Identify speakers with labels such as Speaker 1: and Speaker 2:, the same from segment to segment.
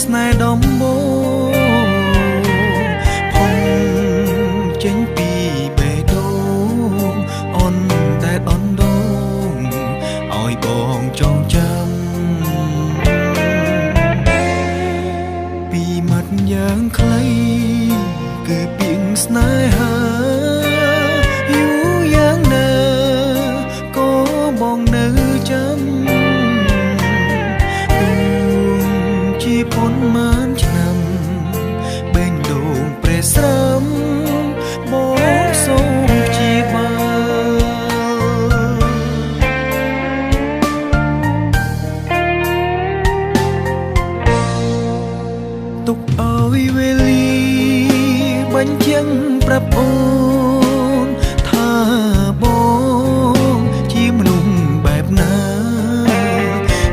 Speaker 1: ស្នេហ៍ដំបូងផងចេញពីបេះដូងអន់តែអន់ដងឲ្យបងចងចាំពីមាត់យ៉ាងខ្លីគឺពីងស្នេហាយូរយ៉ាងណាក៏បងនៅចាំជាប៉ុន្មានឆ្នាំបេងដូងប្រេស្រមបងសូមជាទុកឲ្យវេលាបញ្ជាក់ប្រាប់អូនថាបងជាមនុស្សបែបណា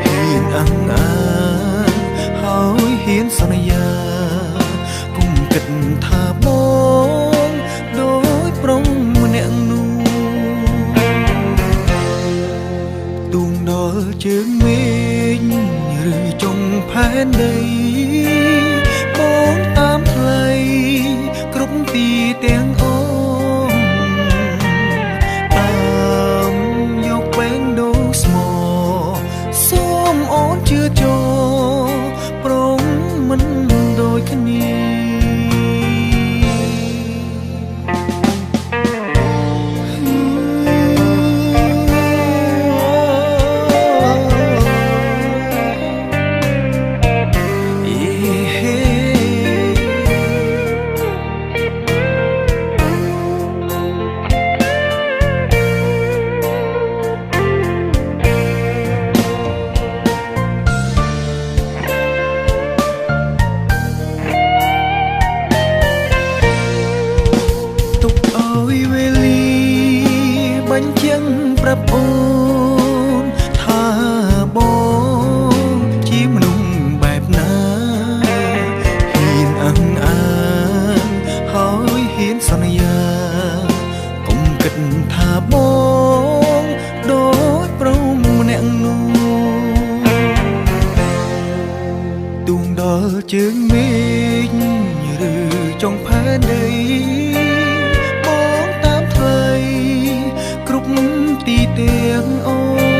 Speaker 1: ហ៊ានអង្អាហើយហ៊ានសន្យាគុំគិតថាបងដូចប្រុងម្នាក់នោះទូងដល់ជើងមេឃឬចុងផែនដីបងតាមផ្លៃគ្រប់ទីទាំងអូនតាមយកបេងដូងស្មោសូមអូនជឿចូលព្រមមិនដូចគ្នាបញ្ជាក់ប្រាប់អូនថាបងជាមនុស្សបែបណាហ៊ានអង្អាងហើយហ៊ានសន្យាកុំគិតថាបងដូចប្រុងម្នាក់នោះទូងដល់ជើងមេឃឬចុងផែនដីទីទាំងអូ